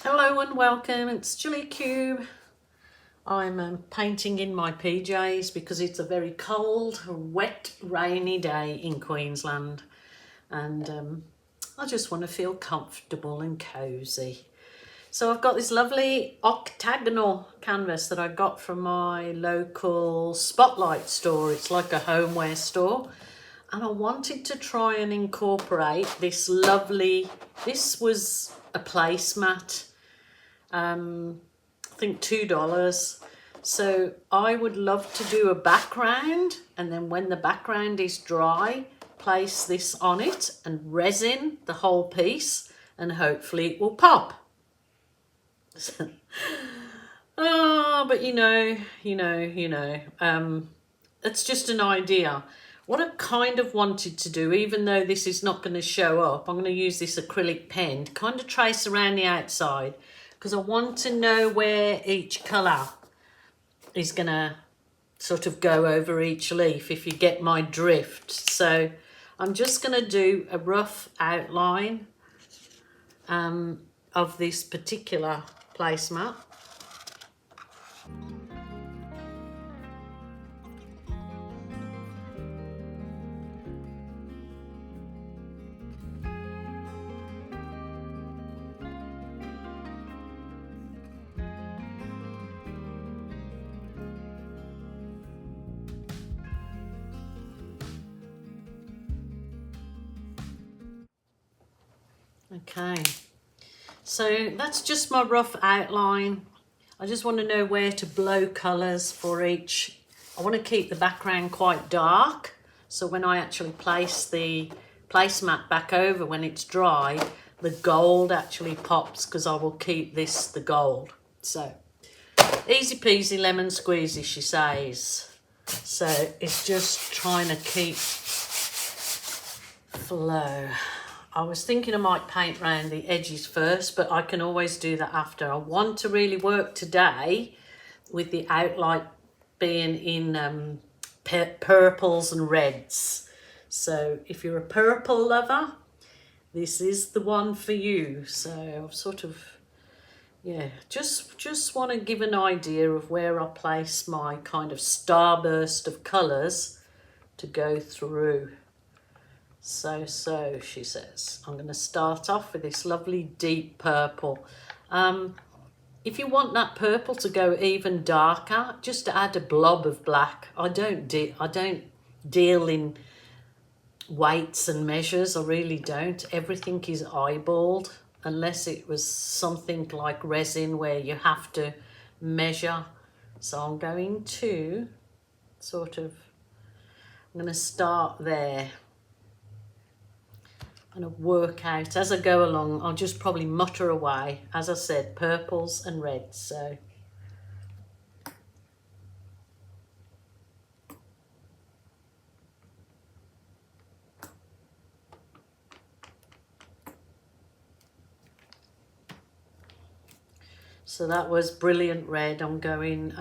Hello and welcome, it's Gilly Kube. I'm painting in my PJs because it's a very cold, wet, rainy day in Queensland and I just want to feel comfortable and cosy. So I've got this lovely octagonal canvas that I got from my local Spotlight store. It's like a homeware store. And I wanted to try and incorporate this this was a placemat. I think $2. So I would love to do a background, and then when the background is dry, place this on it and resin the whole piece, and hopefully it will pop. But it's just an idea. What I kind of wanted to do, even though this is not going to show up, I'm going to use this acrylic pen to kind of trace around the outside, because I want to know where each colour is going to sort of go over each leaf, if you get my drift. So I'm just going to do a rough outline of this particular placemat. Okay, so that's just my rough outline. I just want to know where to blow colours for each. I want to keep the background quite dark, so when I actually place the placemat back over when it's dry, the gold actually pops, because I will keep this the gold. So easy peasy lemon squeezy, she says. So it's just trying to keep flow. I was thinking I might paint around the edges first, but I can always do that after. I want to really work today with the outline being in purples and reds. So if you're a purple lover, this is the one for you. So I've sort of, just want to give an idea of where I place my kind of starburst of colours to go through. So she says, I'm going to start off with this lovely deep purple. If you want that purple to go even darker, just add a blob of black. I don't deal in weights and measures. I really don't. Everything is eyeballed, unless it was something like resin where you have to measure. So I'm going to I'm going to start there. I'm going to work out as I go along. I'll just probably mutter away, as I said, purples and reds. So that was brilliant red. I'm going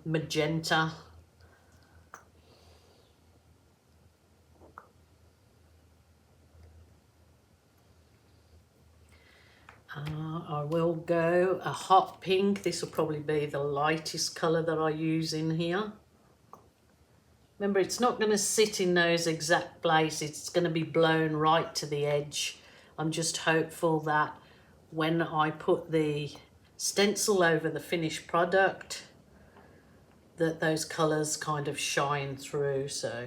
magenta. I will go a hot pink. This will probably be the lightest colour that I use in here. Remember, it's not going to sit in those exact places. It's going to be blown right to the edge. I'm just hopeful that when I put the stencil over the finished product, that those colours kind of shine through. So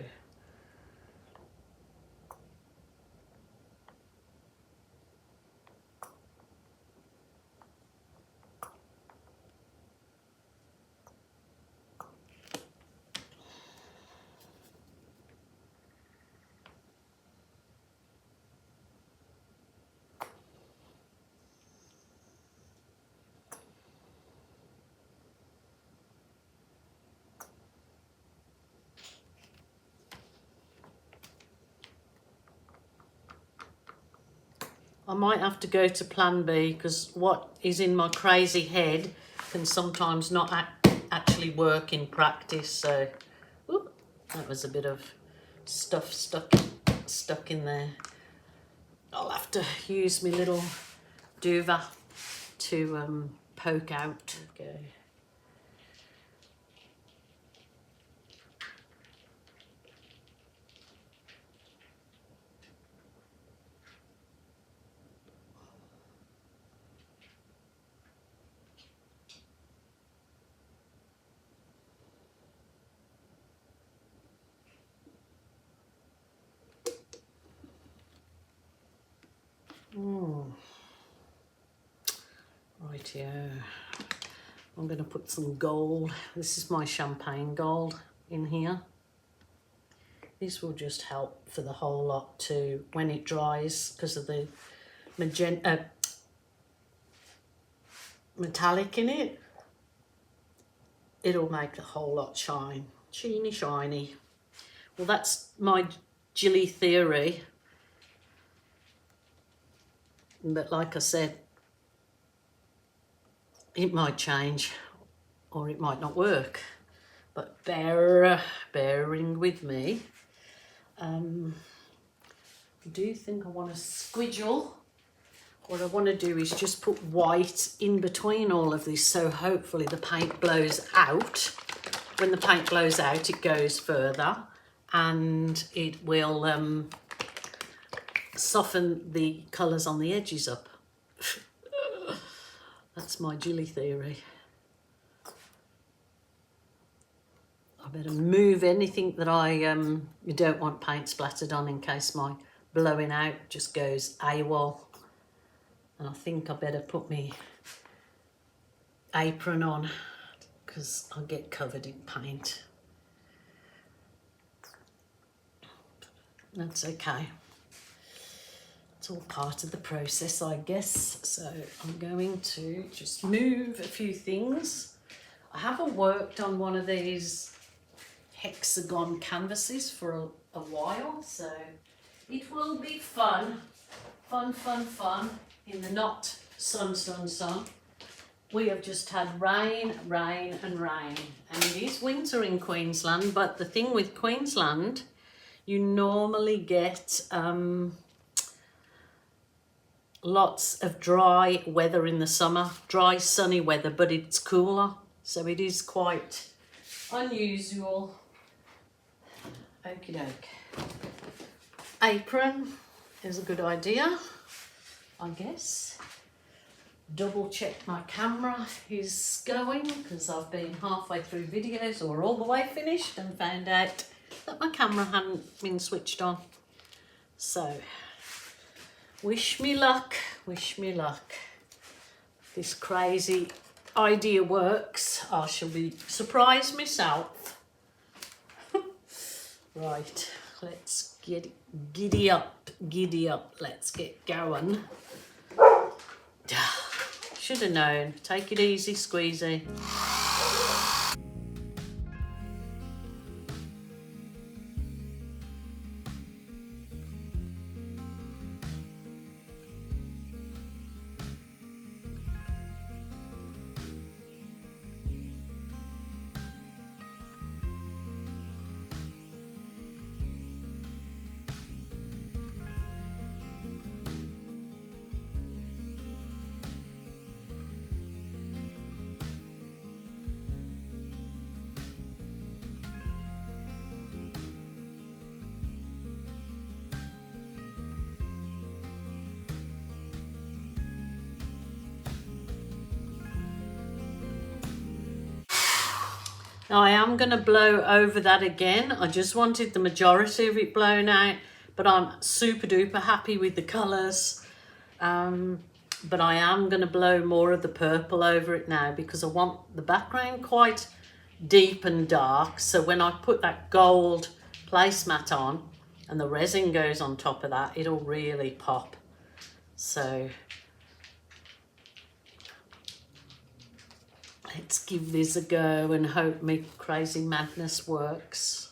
I might have to go to plan B, because what is in my crazy head can sometimes not actually work in practice. So whoop, that was a bit of stuff stuck in there. I'll have to use my little duva to poke out. Okay. Rightio. I'm going to put some gold. This is my champagne gold in here. This will just help for the whole lot too when it dries, because of the magenta metallic in it. It'll make the whole lot shine. Shiny. Well, that's my Gilly theory. But like I said, it might change or it might not work. But bearing with me. I do think I want to squidgle. What I want to do is just put white in between all of this, so hopefully the paint blows out. When the paint blows out, it goes further and it will soften the colours on the edges up. That's my Gilly theory. I better move anything that I don't want paint splattered on, in case my blowing out just goes AWOL. And I think I better put my apron on, because I'll get covered in paint. That's okay. It's all part of the process, I guess. So I'm going to just move a few things. I haven't worked on one of these hexagon canvases for a while, so it will be fun in the not sun. We have just had rain, and it is winter in Queensland. But the thing with Queensland, you normally get lots of dry weather in the summer, dry sunny weather, but it's cooler, so it is quite unusual. Okie doke. Apron is a good idea, I guess. Double check my camera is going, because I've been halfway through videos or all the way finished and found out that my camera hadn't been switched on. So wish me luck. If this crazy idea works, I shall be surprised myself. Right, let's get giddy up, let's get going. Should have known. Take it easy, squeezy. Now I am going to blow over that again. I just wanted the majority of it blown out, but I'm super duper happy with the colours. But I am going to blow more of the purple over it now, because I want the background quite deep and dark. So when I put that gold placemat on and the resin goes on top of that, it'll really pop. So let's give this a go and hope my crazy madness works.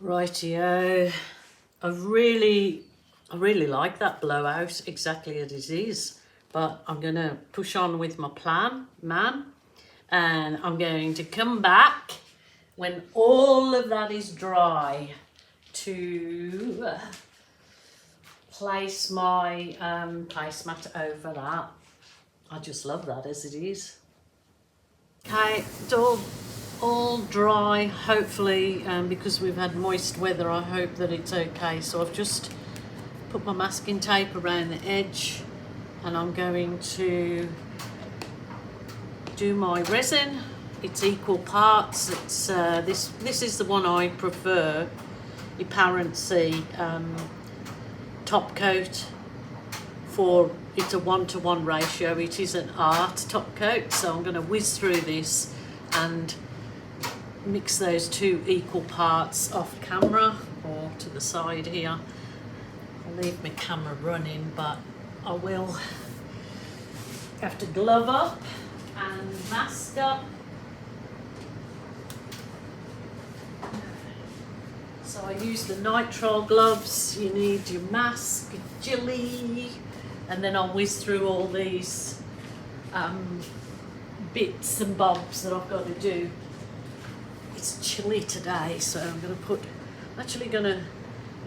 Rightio. I really like that blowout exactly as it is, but I'm going to push on with my plan, and I'm going to come back when all of that is dry to place my placemat over that. I just love that as it is. Okay, it's all dry, hopefully, because we've had moist weather. I hope that it's okay. So I've just put my masking tape around the edge, and I'm going to do my resin. It's equal parts. It's this is the one I prefer, Apparency top coat. For it's a 1-to-1 ratio. It is an art top coat, so I'm going to whiz through this and mix those two equal parts off camera or to the side here. I'll leave my camera running, but I will have to glove up and mask up. So I use the nitrile gloves. You need your mask, Gilly, and then I'll whiz through all these bits and bobs that I've got to do. It's chilly today, so I'm actually going to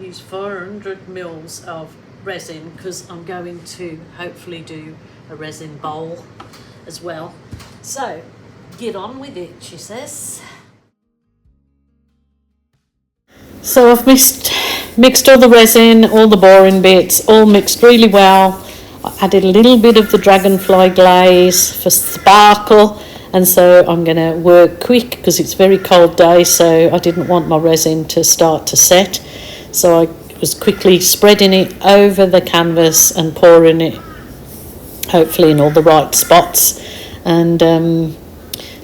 use 400 mils of resin, because I'm going to hopefully do a resin bowl as well. So get on with it, she says. So I've mixed all the resin, all the boring bits, all mixed really well. I added a little bit of the dragonfly glaze for sparkle, and so I'm going to work quick because it's a very cold day, so I didn't want my resin to start to set. So I was quickly spreading it over the canvas and pouring it hopefully in all the right spots. And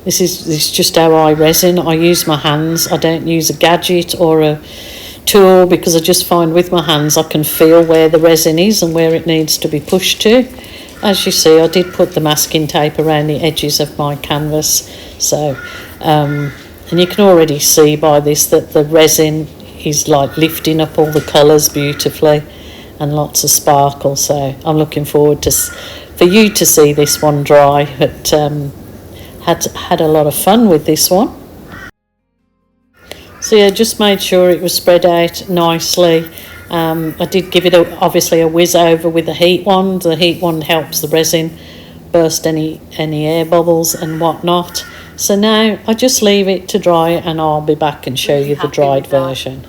this is just how I resin. I use my hands. I don't use a gadget or a tool, because I just find with my hands I can feel where the resin is and where it needs to be pushed to. As you see, I did put the masking tape around the edges of my canvas. So, and you can already see by this that the resin is like lifting up all the colours beautifully and lots of sparkle. So I'm looking forward for you to see this one dry. But had a lot of fun with this one. So yeah, just made sure it was spread out nicely. I did give it obviously a whiz over with the heat wand. The heat wand helps the resin burst any air bubbles and whatnot. So now I just leave it to dry, and I'll be back and show you the dried version.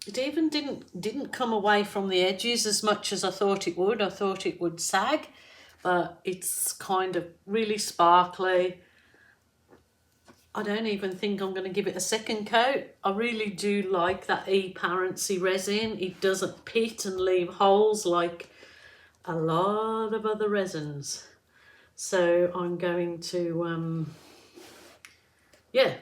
It even didn't come away from the edges as much as I thought it would. I thought it would sag, but it's kind of really sparkly. I don't even think I'm going to give it a second coat. I really do like that Apparency resin. It doesn't pit and leave holes like a lot of other resins. So I'm going to, yeah,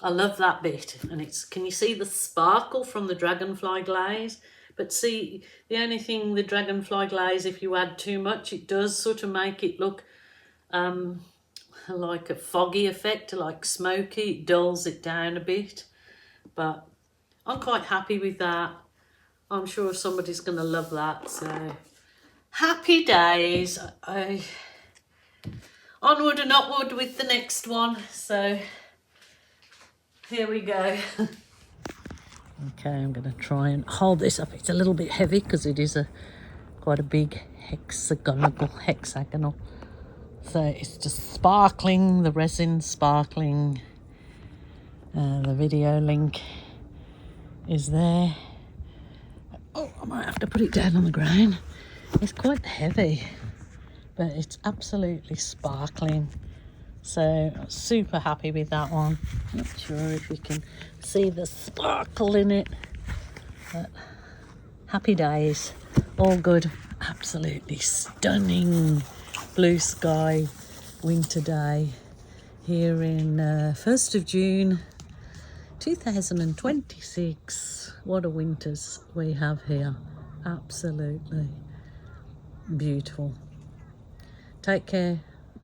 I love that bit. And can you see the sparkle from the dragonfly glaze? But see, the only thing, the dragonfly glaze, if you add too much, it does sort of make it look like a foggy effect, like smoky. It dulls it down a bit, but I'm quite happy with that. I'm sure somebody's going to love that. So happy days. Onward and upward with the next one. So here we go. Okay, I'm going to try and hold this up. It's a little bit heavy because it is quite a big hexagonal. So it's just sparkling, the resin sparkling. The video link is there. Oh, I might have to put it down on the ground. It's quite heavy, but it's absolutely sparkling. So I'm super happy with that one. Not sure if you can see the sparkle in it, but happy days, all good. Absolutely stunning blue sky winter day here in 1st of June 2026. What a winters we have here. Absolutely beautiful. Take care.